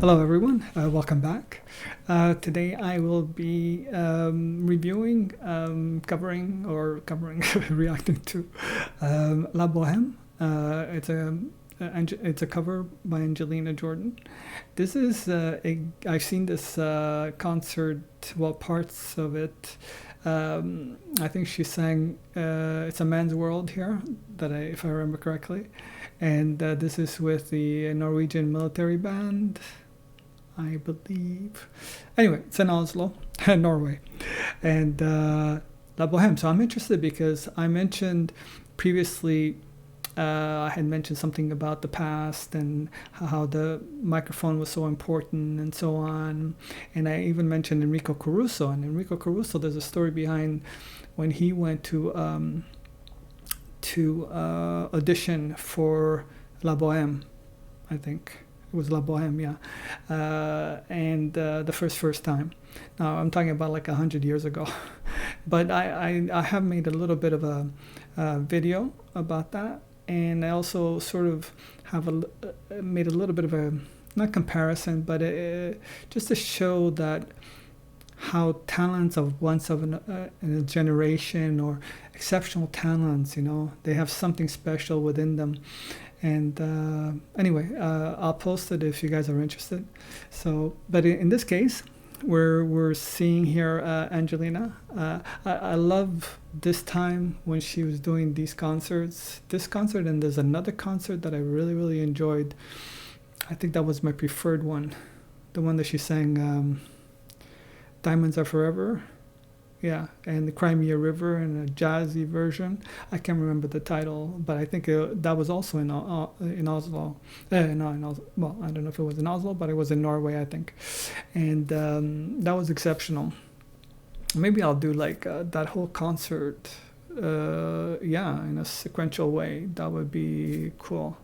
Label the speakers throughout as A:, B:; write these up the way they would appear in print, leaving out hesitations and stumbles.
A: Hello, everyone. Welcome back. Today I will be reviewing, covering, reacting to La Boheme. It's a cover by Angelina Jordan. This is I've seen this concert, well, parts of it. I think she sang "It's a Man's World" here, if I remember correctly, and this is with the Norwegian military band, I believe. Anyway, it's in Oslo, Norway, and La Boheme. So I'm interested because I mentioned previously. I had mentioned something about the past and how the microphone was so important and so on. And I even mentioned Enrico Caruso. And Enrico Caruso, there's a story behind when he went to audition for La Boheme, I think. It was La Boheme, yeah. And the first time. Now, I'm talking about like 100 years ago. But I have made a little bit of a video about that. And I also sort of have made a little bit of a, not comparison, but just to show that how talents of once in a generation, or exceptional talents, they have something special within them. And anyway, I'll post it if you guys are interested. So, but in this case, we're seeing here Angelina. I love this time when she was doing these concerts. This concert, and there's another concert that I really enjoyed. I think that was my preferred one, the one that she sang "Diamonds Are Forever." Yeah, and the Crimea River in a jazzy version. I can't remember the title, but I think that was also in Oslo. No, in Oslo. Well, I don't know if it was in Oslo, but it was in Norway, I think. And that was exceptional. Maybe I'll do like that whole concert, in a sequential way. That would be cool,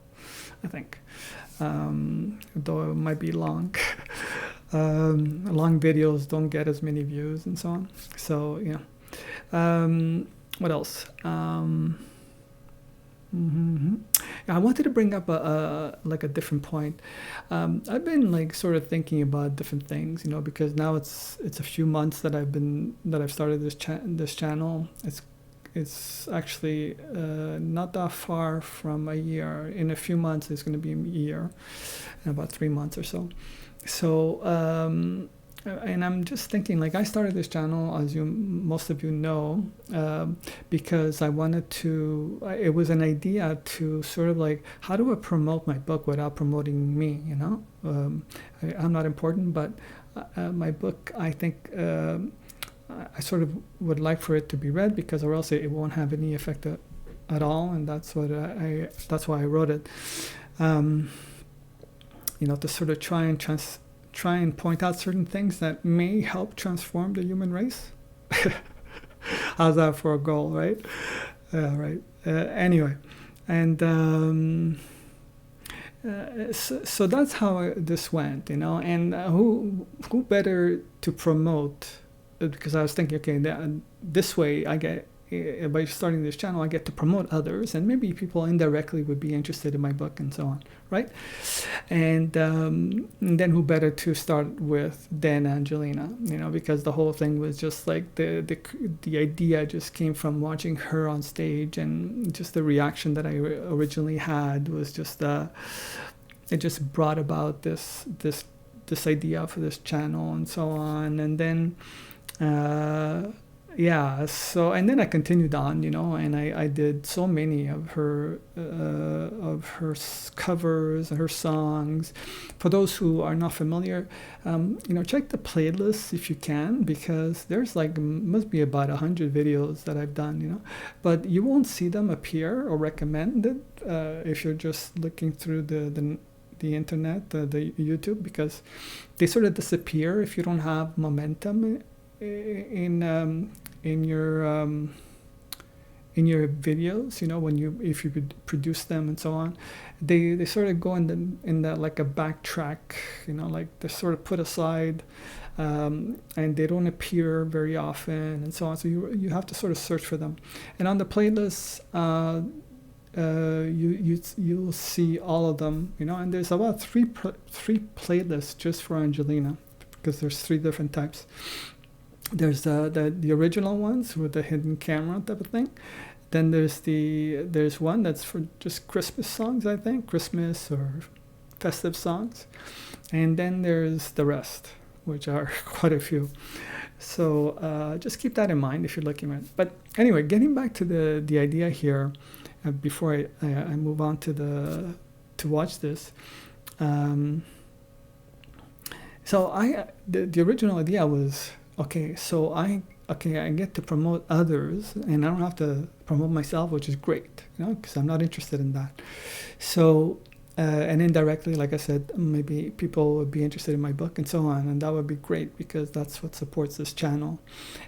A: I think. Though it might be long. Long videos don't get as many views and so on. So yeah. What else? I wanted to bring up a different point. I've been like sort of thinking about different things, because now it's a few months that I've started this channel. It's actually not that far from a year. In a few months, it's going to be a year, in about 3 months or so. So, and I'm just thinking, like, I started this channel, as most of you know, because I wanted to. It was an idea to sort of like, how do I promote my book without promoting me? I'm not important, but my book, I think. I sort of would like for it to be read, because or else it won't have any effect at all, and that's why I wrote it. To sort of try and point out certain things that may help transform the human race. How's that for a goal, right? Right. Anyway, and so that's how this went, and who better to promote? Because I was thinking, okay, this way I get, by starting this channel, I get to promote others, and maybe people indirectly would be interested in my book and so on, right? And then who better to start with than Angelina, because the whole thing was just like the idea just came from watching her on stage, and just the reaction that I originally had was just it just brought about this idea for this channel and so on, and then. So and then I continued on, and I did so many of her covers, her songs. For those who are not familiar, check the playlist if you can, because there's must be about 100 videos that I've done, but you won't see them appear or recommended if you're just looking through the internet, the YouTube, because they sort of disappear if you don't have momentum in your videos, if you produce them and so on, they sort of go in that like a backtrack, like they're sort of put aside, and they don't appear very often and so on. So you have to sort of search for them. And on the playlist, you'll see all of them, and there's about three playlists just for Angelina, because there's 3 different types. There's the original ones with the hidden camera type of thing. Then there's one that's for just Christmas songs, I think, Christmas or festive songs. And then there's the rest, which are quite a few. So just keep that in mind if you're looking at it. But anyway, getting back to the idea here, before I move on to watch this. So the original idea was, okay, so I get to promote others, and I don't have to promote myself, which is great, because I'm not interested in that. So, and indirectly, like I said, maybe people would be interested in my book and so on, and that would be great because that's what supports this channel.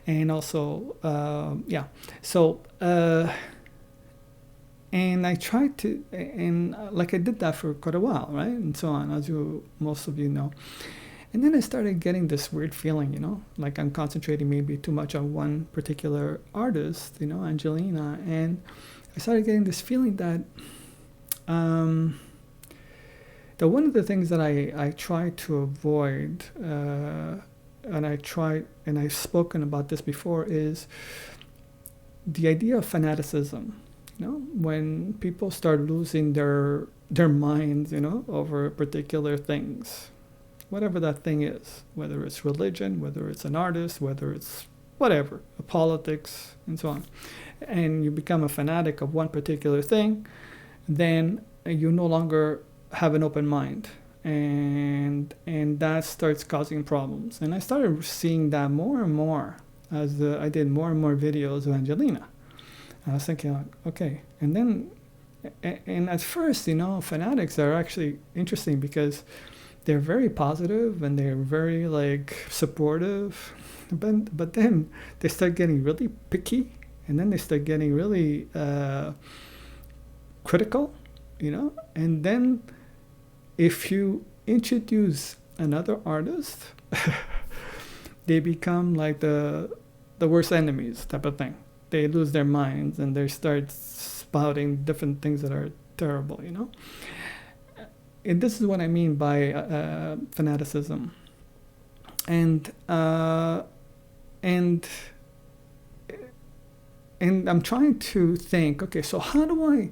A: And also, So, and I tried to, and like I did that for quite a while, right? And so on, as most of you know. And then I started getting this weird feeling, like I'm concentrating maybe too much on one particular artist, Angelina. And I started getting this feeling that one of the things that I try to avoid, and I've spoken about this before, is the idea of fanaticism. When people start losing their minds, over particular things. Whatever that thing is, whether it's religion, whether it's an artist, whether it's whatever, politics, and so on, and you become a fanatic of one particular thing, then you no longer have an open mind, and that starts causing problems. And I started seeing that more and more as I did more and more videos of Angelina. I was thinking, okay, and then, and at first, fanatics are actually interesting because they're very positive and they're very supportive, but then they start getting really picky, and then they start getting really critical, and then if you introduce another artist, they become like the worst enemies type of thing. They lose their minds and they start spouting different things that are terrible, And this is what I mean by fanaticism, and I'm trying to think. Okay, so how do I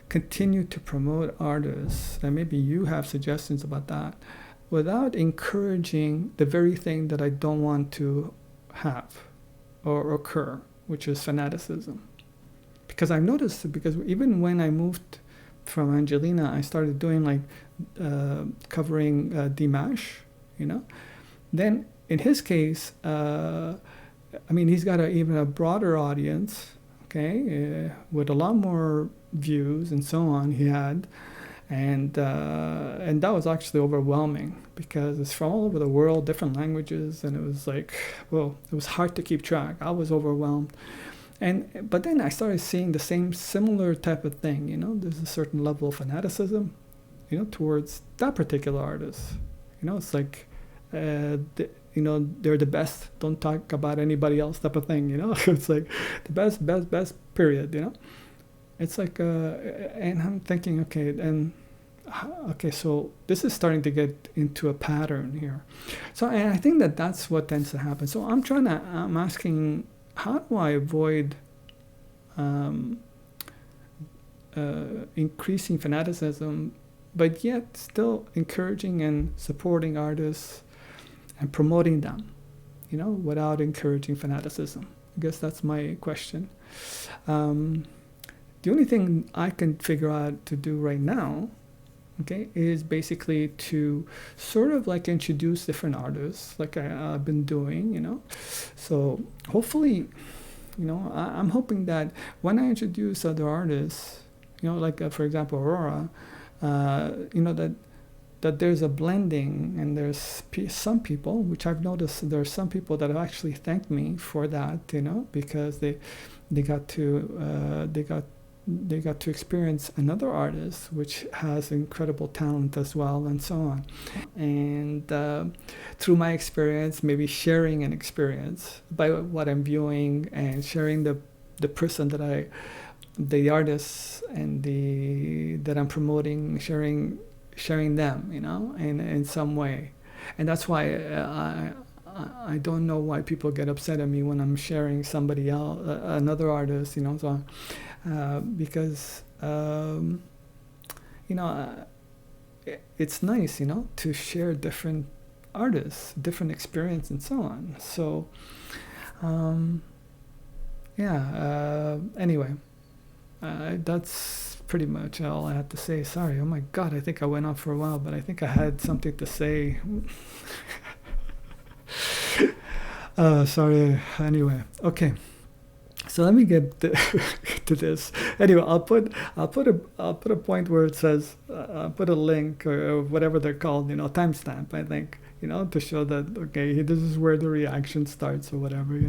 A: continue to promote artists? And maybe you have suggestions about that, without encouraging the very thing that I don't want to have or occur, which is fanaticism. Because I've noticed, because even when I moved from Angelina, I started doing covering Dimash, Then in his case, he's got even a broader audience, okay, with a lot more views and so on he had. And that was actually overwhelming because it's from all over the world, different languages, and it was it was hard to keep track. I was overwhelmed. But then I started seeing the similar type of thing, there's a certain level of fanaticism, towards that particular artist. It's like, they're the best, don't talk about anybody else type of thing, It's like the best, period, It's like, and I'm thinking, okay, so this is starting to get into a pattern here. So, and I think that's what tends to happen. So I'm asking, how do I avoid increasing fanaticism, but yet still encouraging and supporting artists and promoting them, without encouraging fanaticism? I guess that's my question. The only thing I can figure out to do right now, okay, is basically to sort of introduce different artists, like I've been doing, So hopefully, I'm hoping that when I introduce other artists, for example, Aurora, that there's a blending, and there's some people, which I've noticed, there are some people that have actually thanked me for that, because they got to experience another artist which has incredible talent as well, and so on. And through my experience, maybe sharing an experience by what I'm viewing, and sharing the person that the artists and the that I'm promoting, sharing them, in some way. And that's why I don't know why people get upset at me when I'm sharing somebody else, another artist, so because it's nice, to share different artists, different experience, and so on. So anyway, that's pretty much all I had to say. Sorry. Oh my God, I think I went on for a while, but I think I had something to say. Sorry. Anyway, okay. So let me get to this. Anyway, I'll put a point where it says I'll put a link or whatever they're called, timestamp. I think, to show that okay, this is where the reaction starts or whatever,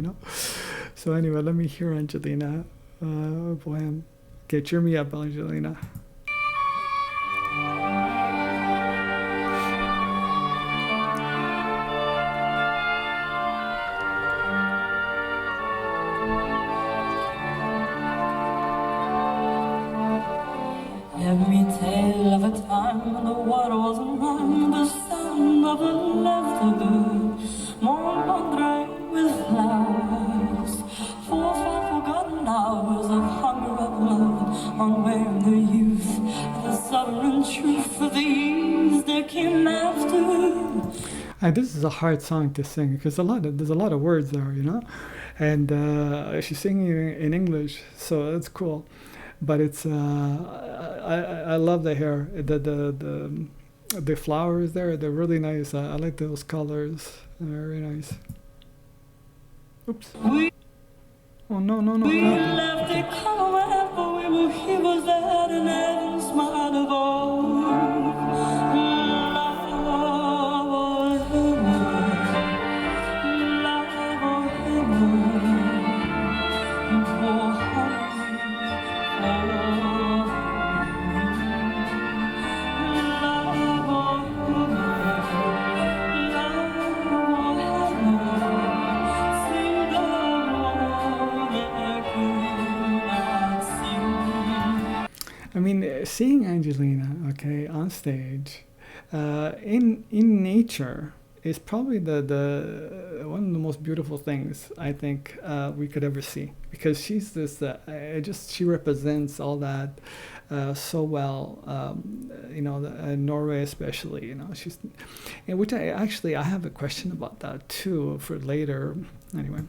A: So anyway, let me hear Angelina, Boheme. Okay, cheer me up, Angelina.
B: Every tale of a time when the water wasn't run, the sound of a laughter, more wandering with flowers, 4 or 5 forgotten hours of hunger of love, unwearing the youth, the sovereign truth of the ease that came after.
A: This is a hard song to sing because there's a lot of words there, and she's singing in English, so that's cool. But it's I love the hair, the flowers there. They're really nice. I like those colors. They're very nice. Oops. Oh no.
B: We left it come wherever we were. He was there and heaven smiled above.
A: I mean, seeing Angelina, okay, on stage, in nature, is probably the one of the most beautiful things I think we could ever see, because she's this she represents all that so well, Norway especially, she's, and which I have a question about that too for later. Anyway.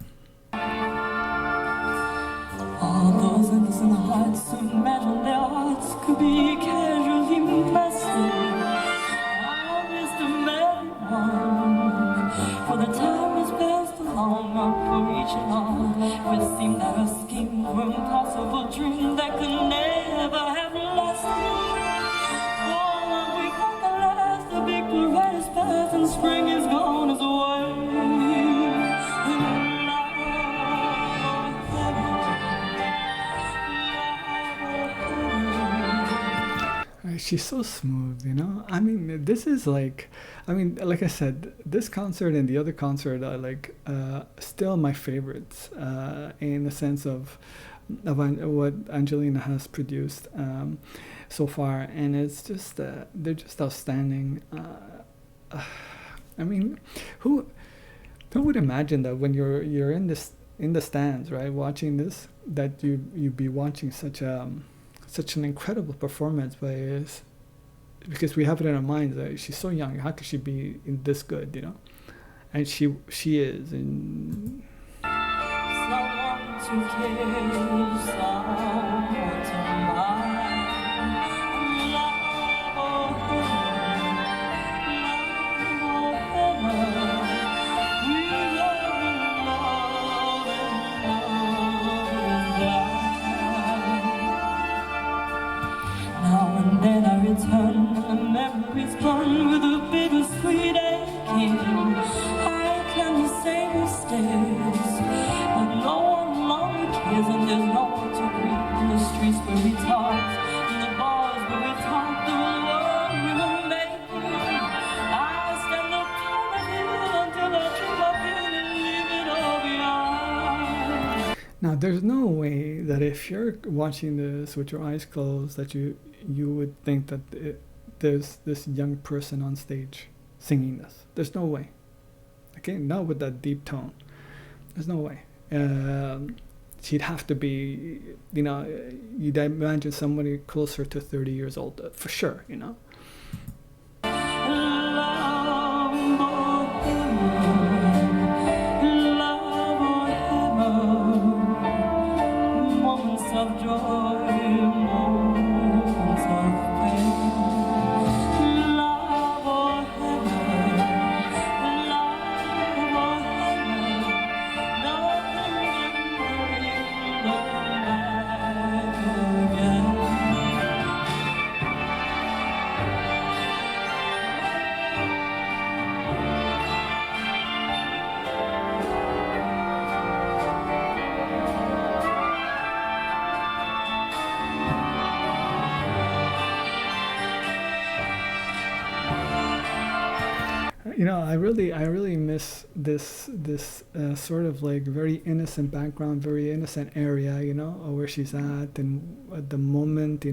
B: All those innocent hearts imagine their hearts could be casually molested. I missed them everyone, for the time has passed along for each and all. It seemed that a scheme for impossible dream that could never have lasted. Oh, we got the last, the big parade is past and spring is gone as away.
A: She's so smooth, I mean, this is like I said, this concert and the other concert are like still my favorites in the sense of what Angelina has produced so far, and it's just they're just outstanding. I mean, who would imagine that when you're in the stands, right, watching this, that you'd be watching such an incredible performance because we have it in our minds that she's so young. How could she be this good, And she is. And
B: someone to care, someone to mind. Then I return, and the memories burn with a bittersweet aching. I climb the same stairs, but no one longer cares, and there's no one to greet in the streets where we talked, in the bars where we talked the world we were making. I stand up on the hill until I trip up in and leave it all behind.
A: Now, there's no way that if you're watching this with your eyes closed, that you would think that there's this young person on stage singing this. There's no way. Okay, not with that deep tone. There's no way. She'd have to be, you'd imagine somebody closer to 30 years old, for sure, I really miss this sort of like very innocent background, very innocent area, where she's at and at the moment,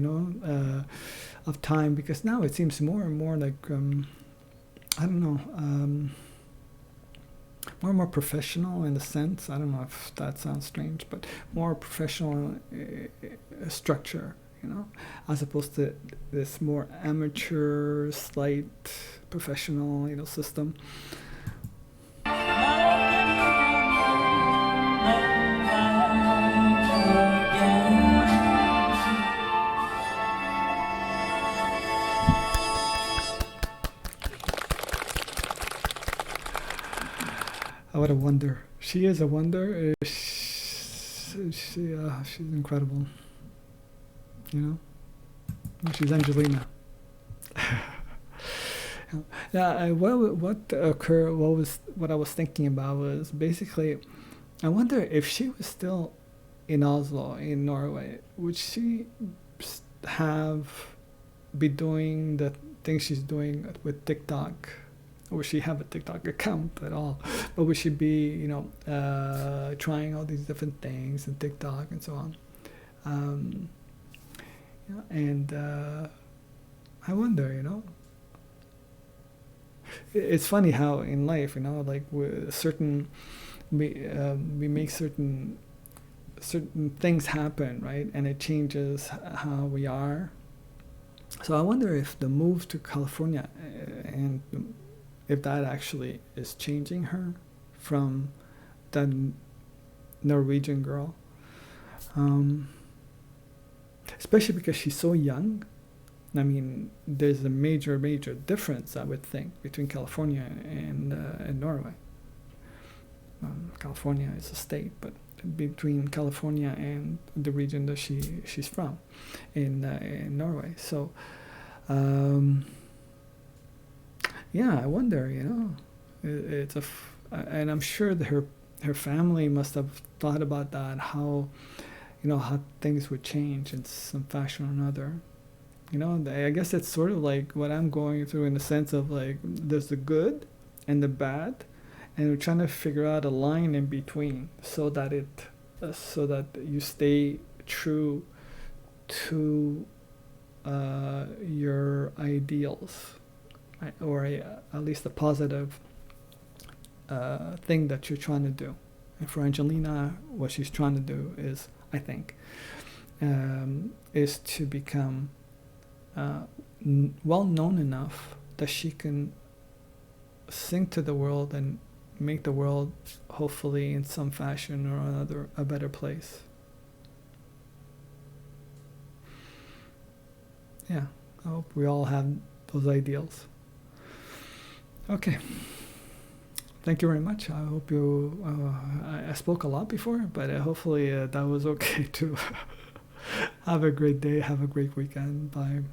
A: of time, because now it seems more and more like I don't know, more and more professional in the sense. I don't know if that sounds strange, but more professional structure, as opposed to this more amateur, slight professional, system. What a wonder. She is a wonder. She's incredible. She's Angelina. Yeah, what occurred? What I was thinking about was basically, I wonder if she was still in Oslo, in Norway, would she be doing the things she's doing with TikTok? Or would she have a TikTok account at all? But would she be, trying all these different things in TikTok and so on? And I wonder, it's funny how in life, like with we make certain things happen, right? And it changes how we are. So I wonder if the move to California and if that actually is changing her from that Norwegian girl. Especially because she's so young. I mean, there's a major difference, I would think, between California and Norway. California is a state, but between California and the region that she's from in Norway. So, I wonder, and I'm sure that her family must have thought about that, how things would change in some fashion or another. I guess it's sort of like what I'm going through, in the sense of like there's the good and the bad, and we're trying to figure out a line in between so that you stay true to your ideals, right? Or at least a positive thing that you're trying to do. And for Angelina, what she's trying to do is, I think, is to become well known enough that she can sing to the world and make the world, hopefully in some fashion or another, a better place. Yeah, I hope we all have those ideals. Okay. Thank you very much. I hope you... I spoke a lot before, but hopefully that was okay too. Have a great day. Have a great weekend. Bye.